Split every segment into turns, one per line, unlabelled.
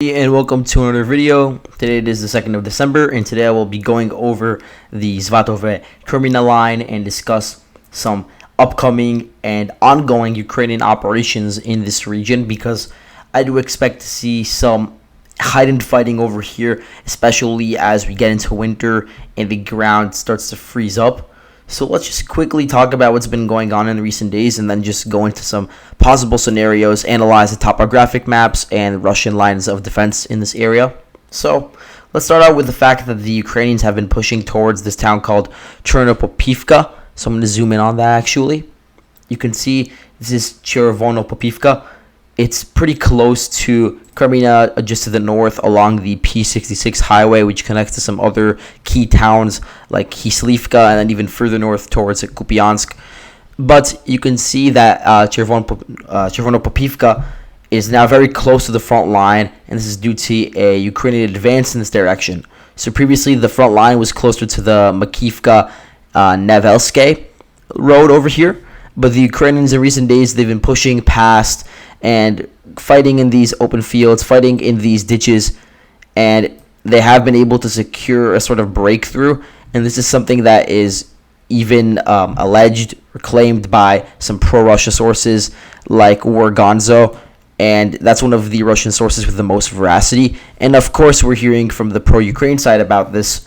And welcome to another video. Today it is the 2nd of December, and today I will be going over the Kreminna line and discuss some upcoming and ongoing Ukrainian operations in this region, because I do expect to see some heightened fighting over here, especially as we get into winter and the ground starts to freeze up. So let's just quickly talk about what's been going on in recent days and then just go into some possible scenarios, analyze the topographic maps and Russian lines of defense in this area. So let's start out with the fact that the Ukrainians have been pushing towards this town called Topographic. So I'm going to zoom in on that actually. You can see this is Topographic. It's pretty close to Kreminna, just to the north along the P66 highway, which connects to some other key towns like Kuzemivka and then even further north towards Kupiansk. But you can see that Topographic is now very close to the front line, and this is due to a Ukrainian advance in this direction. So previously the front line was closer to the Makivka Nevelske road over here, but the Ukrainians in recent days, they've been pushing past and fighting in these open fields, fighting in these ditches, and they have been able to secure a sort of breakthrough. And this is something that is even alleged or claimed by some pro-Russia sources like Wargonzo, and that's one of the Russian sources with the most veracity. And of course, we're hearing from the pro-Ukraine side about this.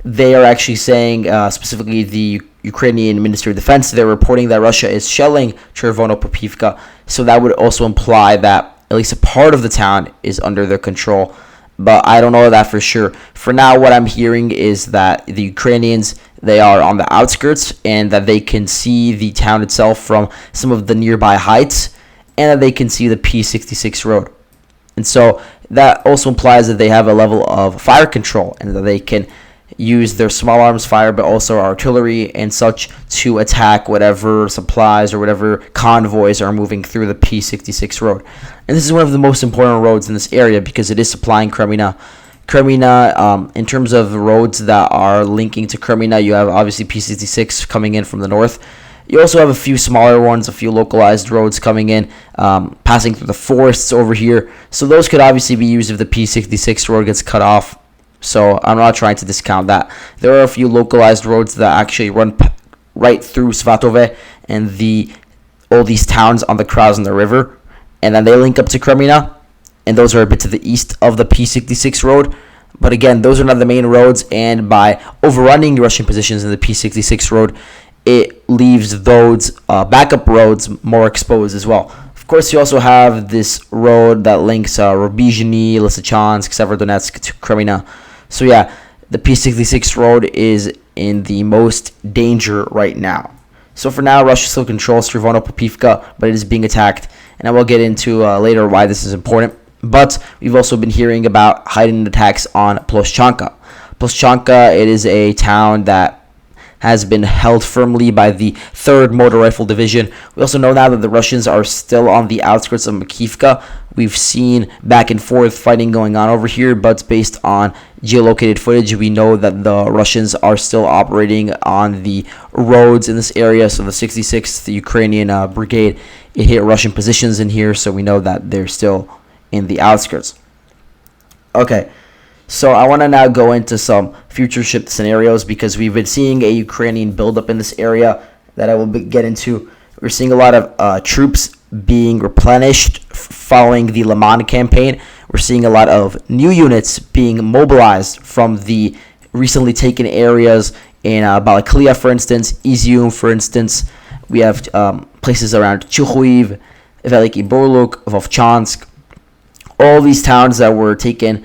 They are actually saying, specifically the Ukrainian Ministry of Defense, they're reporting that Russia is shelling Topographic. So that would also imply that at least a part of the town is under their control. But I don't know that for sure. For now, what I'm hearing is that the Ukrainians, they are on the outskirts and that they can see the town itself from some of the nearby heights, and that they can see the P66 road. And so that also implies that they have a level of fire control and that they can use their small arms fire, but also artillery and such, to attack whatever supplies or whatever convoys are moving through the P66 road. And this is one of the most important roads in this area because it is supplying Kreminna. In terms of roads that are linking to Kreminna, you have obviously P66 coming in from the north. You also have a few smaller ones, a few localized roads coming in, passing through the forests over here. So those could obviously be used if the P66 road gets cut off. So I'm not trying to discount that. There are a few localized roads that actually run right through Svatove and all these towns on the Krasna River, and then they link up to Kreminna, and those are a bit to the east of the P66 road. But again, those are not the main roads, and by overrunning Russian positions in the P66 road, it leaves those backup roads more exposed as well. Of course, you also have this road that links Rubizhny, Lysychansk, Severodonetsk to Kreminna. So yeah, the P66 road is in the most danger right now. So for now, Russia still controls Topographic, but it is being attacked, and I will get into later why this is important. But we've also been hearing about heightened attacks on Ploshchanka. Ploshchanka, it is a town that has been held firmly by the 3rd Motor Rifle Division. We also know now that the Russians are still on the outskirts of Makivka. We've seen back and forth fighting going on over here, but based on geolocated footage, we know that the Russians are still operating on the roads in this area. So the 66th Ukrainian Brigade, it hit Russian positions in here, so we know that they're still in the outskirts. Okay. So I want to now go into some future ship scenarios because we've been seeing a Ukrainian buildup in this area that I will get into. We're seeing a lot of troops being replenished following the Le Mans campaign. We're seeing a lot of new units being mobilized from the recently taken areas in Balaklia, for instance, Izium, for instance. We have places around Chuhuiv, Veliky Borluk, Vovchansk. All these towns that were taken.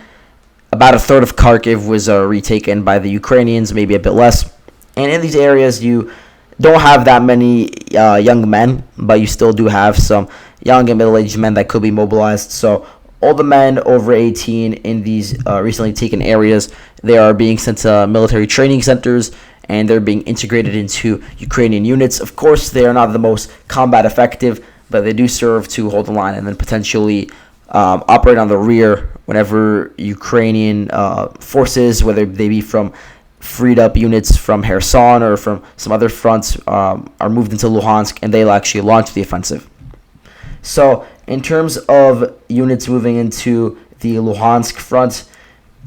About a third of Kharkiv was retaken by the Ukrainians, maybe a bit less. And in these areas, you don't have that many young men, but you still do have some young and middle-aged men that could be mobilized. So all the men over 18 in these recently taken areas, they are being sent to military training centers, and they're being integrated into Ukrainian units. Of course, they are not the most combat effective, but they do serve to hold the line and then potentially operate on the rear whenever Ukrainian forces, whether they be from freed up units from Kherson or from some other fronts, are moved into Luhansk, and they'll actually launch the offensive. So in terms of units moving into the Luhansk front.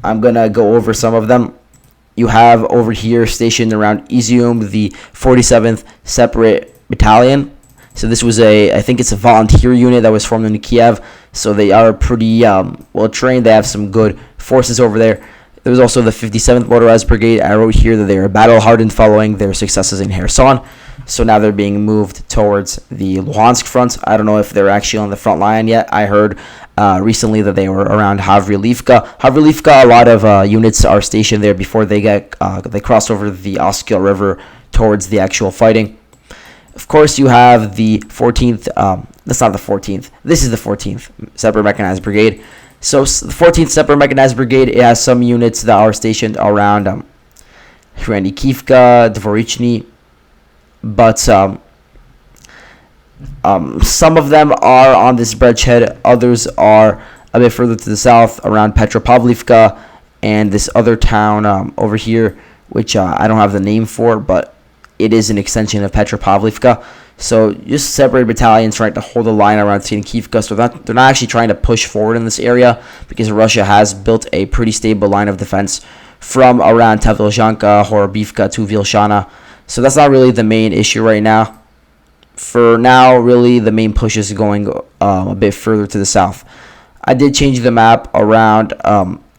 I'm going to go over some of them. You have over here stationed around Izium the 47th Separate Battalion. So this was I think it's a volunteer unit that was formed in Kiev. So they are pretty well trained. They have some good forces over there. There's also the 57th Motorized Brigade. I wrote here that they are battle hardened following their successes in Kherson. So now they're being moved towards the Luhansk front. I don't know if they're actually on the front line yet. I heard recently that they were around Havrylivka. Havrylivka, a lot of units are stationed there before they cross over the Oskil River towards the actual fighting. Of course, you have the 14th. That's not the 14th. This is the 14th Separate Mechanized Brigade. So the 14th Separate Mechanized Brigade, it has some units that are stationed around Hranikivka, Dvorichny, but some of them are on this bridgehead. Others are a bit further to the south around Petropavlivka and this other town over here, which I don't have the name for, but it is an extension of Petropavlivka. So just separate battalions trying to hold the line around Hranikivka. So they're not actually trying to push forward in this area because Russia has built a pretty stable line of defense from around Tavilzhanka, Horobivka to Vilshana. So that's not really the main issue right now. For now, really, the main push is going a bit further to the south. I did change the map around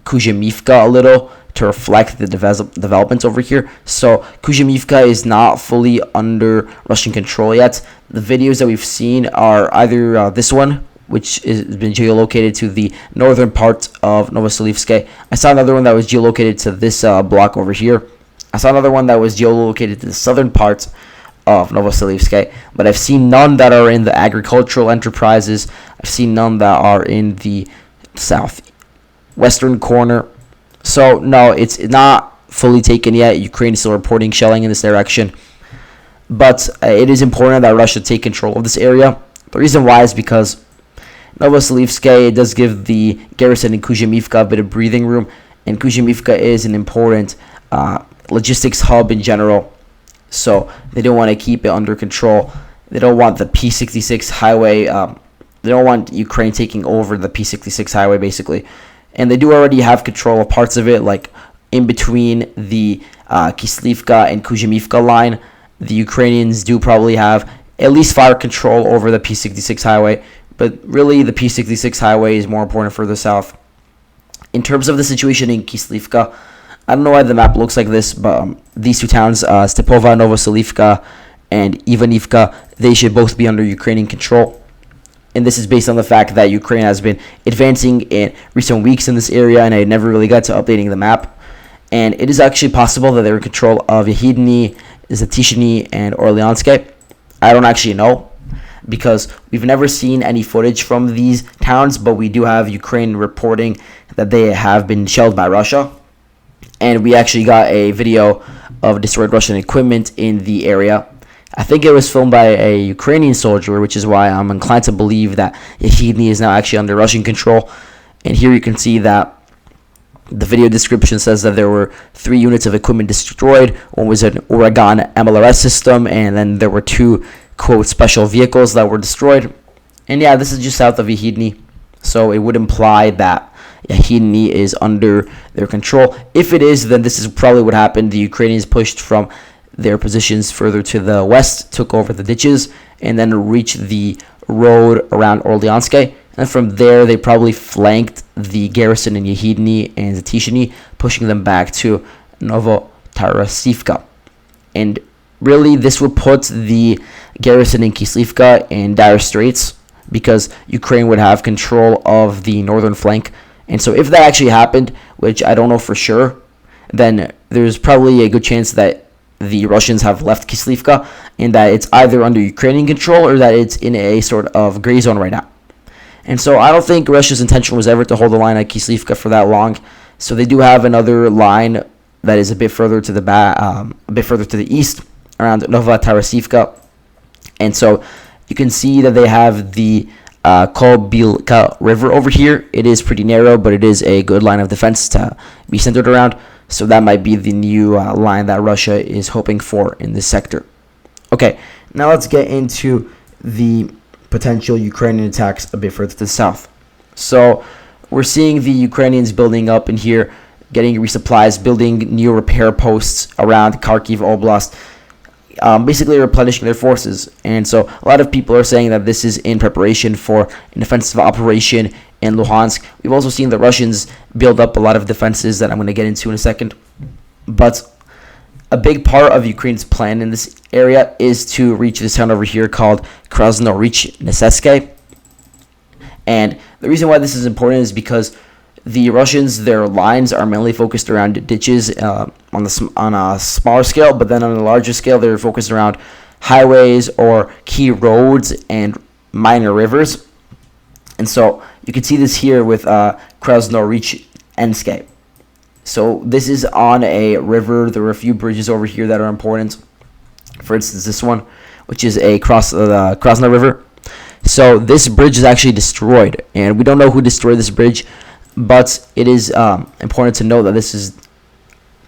Kuzemivka a little to reflect the developments over here. So Kuzemivka is not fully under Russian control yet. The videos that we've seen are either this one, which has been geolocated to the northern part of Novoselivske. I saw another one that was geolocated to this block over here. I saw another one that was geolocated to the southern part of Novoselivske, but I've seen none that are in the agricultural enterprises. I've seen none that are in the southwestern corner. So no, it's not fully taken yet. Ukraine is still reporting shelling in this direction, but it is important that Russia take control of this area. The reason why is because Novoselivske does give the garrison in Kuzemivka a bit of breathing room, and Kuzemivka is an important logistics hub in general. So they don't want to keep it under control. They don't want the P66 highway. They don't want Ukraine taking over the P66 highway, basically. And they do already have control of parts of it, like in between the Kislivka and Kuzemivka line. The Ukrainians do probably have at least fire control over the P66 highway, but really the P66 highway is more important further south. In terms of the situation in Kislivka, I don't know why the map looks like this, but these two towns, Stepova, Novoselivka, and Ivanivka, they should both be under Ukrainian control. And this is based on the fact that Ukraine has been advancing in recent weeks in this area, and I never really got to updating the map. And it is actually possible that they're in control of Yahidne, Zatishny, and Orleanske. I don't actually know, because we've never seen any footage from these towns, but we do have Ukraine reporting that they have been shelled by Russia. And we actually got a video of destroyed Russian equipment in the area. I think it was filmed by a Ukrainian soldier, which is why I'm inclined to believe that Yahidne is now actually under Russian control. And here you can see that the video description says that there were 3 units of equipment destroyed. One was an Oregon MLRS system, and then there were 2, quote, special vehicles that were destroyed. And yeah, this is just south of Yahidne, so it would imply that Yahidne is under their control. If it is, then this is probably what happened. The Ukrainians pushed from their positions further to the west, took over the ditches, and then reached the road around Orleanske. And from there, they probably flanked the garrison in Yahidne and Zatishny, pushing them back to Novotarasivka. And really, this would put the garrison in Kislivka in dire straits, because Ukraine would have control of the northern flank. And so if that actually happened, which I don't know for sure, then there's probably a good chance that the Russians have left Kislivka, and that it's either under Ukrainian control or that it's in a sort of gray zone right now. And so I don't think Russia's intention was ever to hold the line at Kislivka for that long. So they do have another line that is a bit further to the east, around Novotarasivka. And so you can see that they have the Kobilka River over here. It is pretty narrow, but it is a good line of defense to be centered around. So that might be the new line that Russia is hoping for in this sector. Okay, now let's get into the potential Ukrainian attacks a bit further to the south. So we're seeing the Ukrainians building up in here, getting resupplies, building new repair posts around Kharkiv Oblast, basically replenishing their forces. And so a lot of people are saying that this is in preparation for an offensive operation in Luhansk. We've also seen the Russians build up a lot of defenses that I'm going to get into in a second. But a big part of Ukraine's plan in this area is to reach this town over here called Krasnoyarsk. And the reason why this is important is because the Russians, their lines are mainly focused around ditches on a smaller scale, but then on a larger scale, they're focused around highways or key roads and minor rivers. And so you can see this here with Krasnoyarsk. So this is on a river. There are a few bridges over here that are important. For instance, this one, which is across the Krasna River. So this bridge is actually destroyed, and we don't know who destroyed this bridge, but it is important to know that this is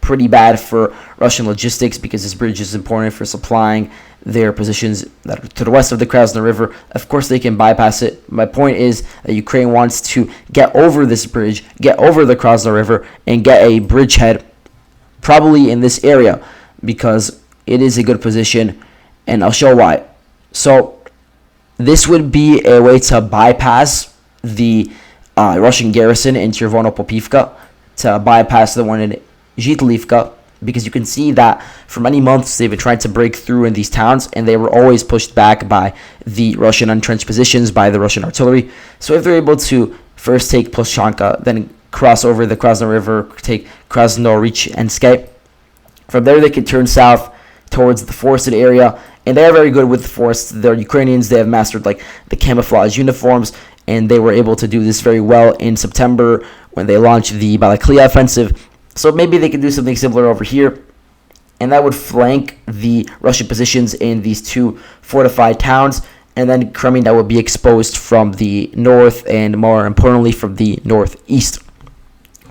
pretty bad for Russian logistics because this bridge is important for supplying their positions that are to the west of the Krasna River. Of course, they can bypass it. My point is that Ukraine wants to get over this bridge, get over the Krasna River, and get a bridgehead probably in this area because it is a good position, and I'll show why. So this would be a way to bypass the Russian garrison in Chervono-Popivka, to bypass the one in Zhitlivka, because you can see that for many months they've been trying to break through in these towns, and they were always pushed back by the Russian entrenched positions, by the Russian artillery. So if they're able to first take Ploshchanka, then cross over the Krasna River, take Krasnoyarsk, from there they can turn south towards the forested area, and they're very good with the forests. They're Ukrainians. They have mastered like the camouflage uniforms, and they were able to do this very well in September when they launched the Balaklia offensive. So maybe they could do something similar over here, and that would flank the Russian positions in these two fortified towns, and then Kreminna would be exposed from the north and, more importantly, from the northeast,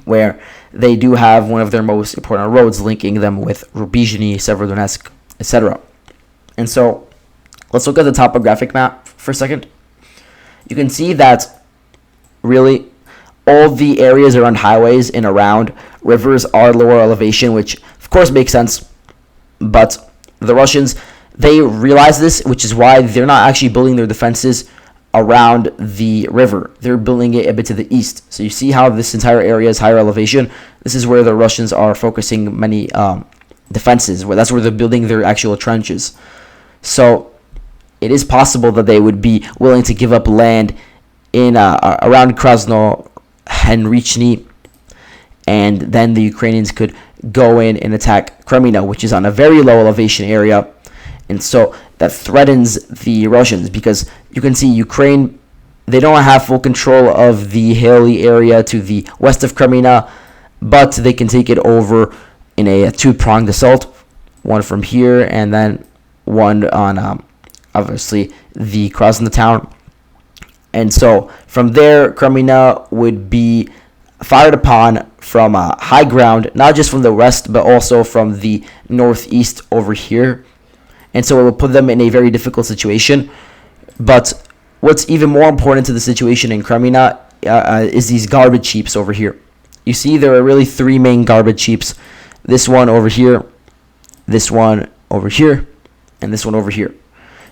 where they do have one of their most important roads linking them with Rubizhny, Severodonetsk, etc. And so let's look at the topographic map for a second. You can see that really all the areas around highways and around rivers are lower elevation, which of course makes sense. But the Russians, they realize this, which is why they're not actually building their defenses around the river. They're building it a bit to the east. So you see how this entire area is higher elevation. This is where the Russians are focusing many defenses. That's where they're building their actual trenches. So it is possible that they would be willing to give up land in around Krasnoyarsk, and then the Ukrainians could go in and attack Kreminna, which is on a very low elevation area. And so that threatens the Russians, because you can see Ukraine, they don't have full control of the hilly area to the west of Kreminna, but they can take it over in a two-pronged assault, one from here and then one on obviously the Krasna town. And so from there, Kreminna would be fired upon from high ground, not just from the west, but also from the northeast over here. And so it will put them in a very difficult situation. But what's even more important to the situation in Kreminna is these garbage heaps over here. You see, there are really three main garbage heaps. This one over here, this one over here, and this one over here.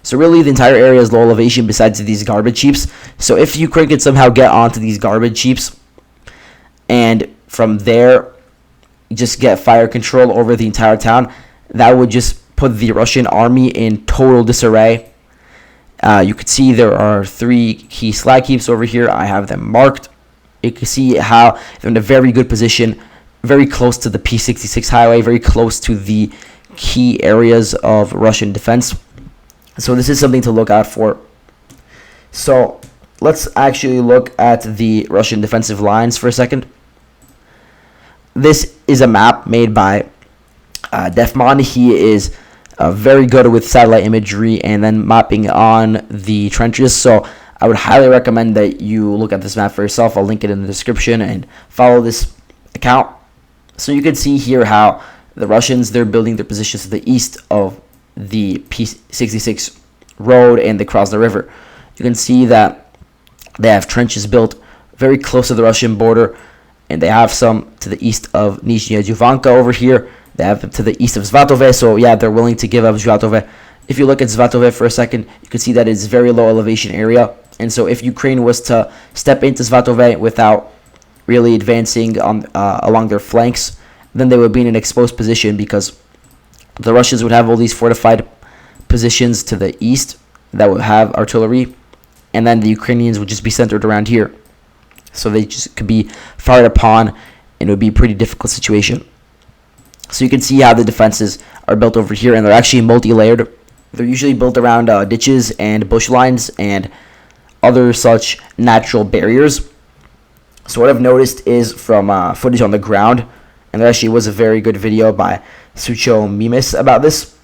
So really, the entire area is low elevation besides these garbage heaps. So if Ukraine could somehow get onto these garbage heaps, and from there just get fire control over the entire town, that would just put the Russian army in total disarray. You could see there are three key slag heaps over here. I have them marked. You can see how they're in a very good position, very close to the P66 highway, very close to the key areas of Russian defense. So this is something to look out for. So let's actually look at the Russian defensive lines for a second. This is a map made by Defman. He is very good with satellite imagery and then mapping on the trenches. So I would highly recommend that you look at this map for yourself. I'll link it in the description and follow this account. So you can see here how the Russians, they're building their positions to the east of the P66 road and the Krasna River. You can see that they have trenches built very close to the Russian border, and they have some to the east of Nizhnya Duvanka over here. They have them to the east of Svatove, so yeah, they're willing to give up Svatove. If you look at Svatove for a second, you can see that it's very low elevation area, and so if Ukraine was to step into Svatove without really advancing on along their flanks, then they would be in an exposed position because the Russians would have all these fortified positions to the east that would have artillery, and then the Ukrainians would just be centered around here. So they just could be fired upon, and it would be a pretty difficult situation. So you can see how the defenses are built over here, and they're actually multi-layered. They're usually built around ditches and bush lines and other such natural barriers. So what I've noticed is from footage on the ground, and there actually was a very good video by Sucho Mimis about this.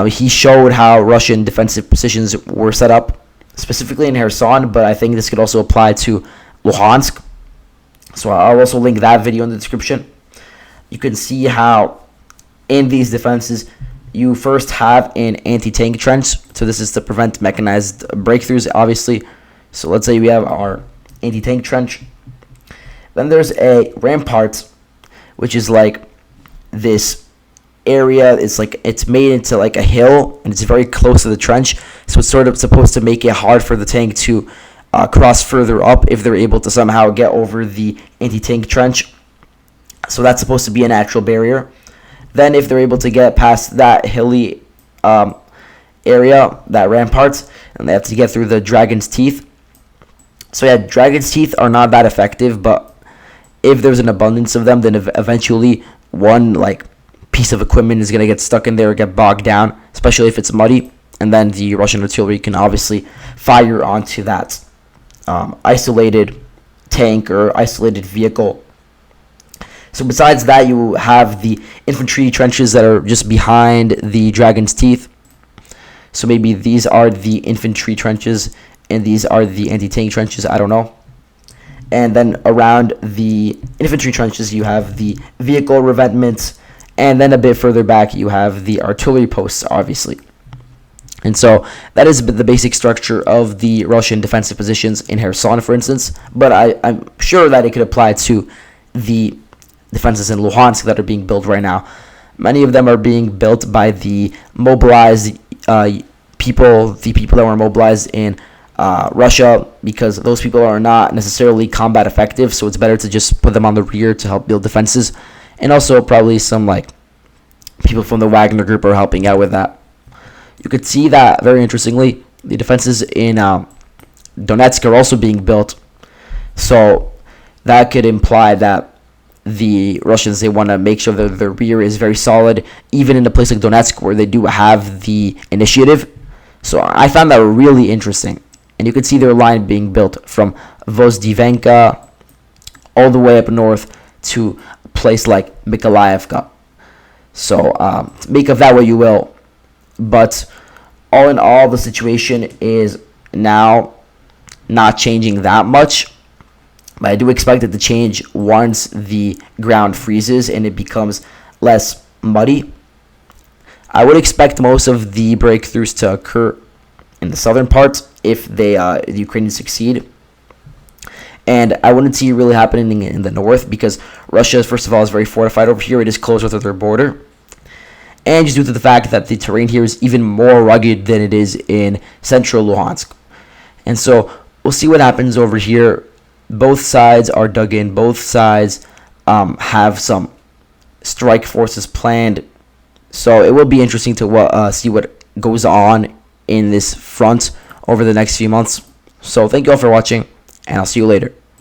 He showed how Russian defensive positions were set up, specifically in Kherson, but I think this could also apply to Luhansk. So I'll also link that video in the description. You can see how in these defenses you first have an anti-tank trench. So this is to prevent mechanized breakthroughs, obviously. So let's say we have our anti-tank trench. Then there's a rampart, which is like this area. It's made into like a hill, and it's very close to the trench. So it's sort of supposed to make it hard for the tank to cross further up if they're able to somehow get over the anti-tank trench. So that's supposed to be a natural barrier. Then if they're able to get past that hilly area, that rampart, and they have to get through the dragon's teeth. So yeah, dragon's teeth are not that effective, but if there's an abundance of them, then eventually one like piece of equipment is going to get stuck in there or get bogged down, especially if it's muddy, and then the Russian artillery can obviously fire onto that isolated tank or isolated vehicle. So besides that, you have the infantry trenches that are just behind the dragon's teeth. So maybe these are the infantry trenches and these are the anti-tank trenches, I don't know. And then around the infantry trenches, you have the vehicle revetments, and then a bit further back, you have the artillery posts, obviously. And so that is the basic structure of the Russian defensive positions in Kherson, for instance. But I'm sure that it could apply to the defenses in Luhansk that are being built right now. Many of them are being built by the mobilized people, the people that were mobilized in Russia, because those people are not necessarily combat effective, so it's better to just put them on the rear to help build defenses. And also probably some like people from the Wagner group are helping out with that. You could see that very interestingly, the defenses in Donetsk are also being built. So that could imply that the Russians, they want to make sure that their rear is very solid, even in a place like Donetsk where they do have the initiative. So I found that really interesting. And you can see their line being built from Vozdivenka all the way up north to a place like Mykolaievka. So make of that what you will. But all in all, the situation is now not changing that much. But I do expect it to change once the ground freezes and it becomes less muddy. I would expect most of the breakthroughs to occur in the southern parts if the Ukrainians succeed. And I wouldn't see it really happening in the north because Russia, first of all, is very fortified over here. It is closer to their border. And just due to the fact that the terrain here is even more rugged than it is in central Luhansk. And so we'll see what happens over here. Both sides are dug in. Both sides have some strike forces planned. So it will be interesting to see what goes on in this front over the next few months. So thank you all for watching, and I'll see you later.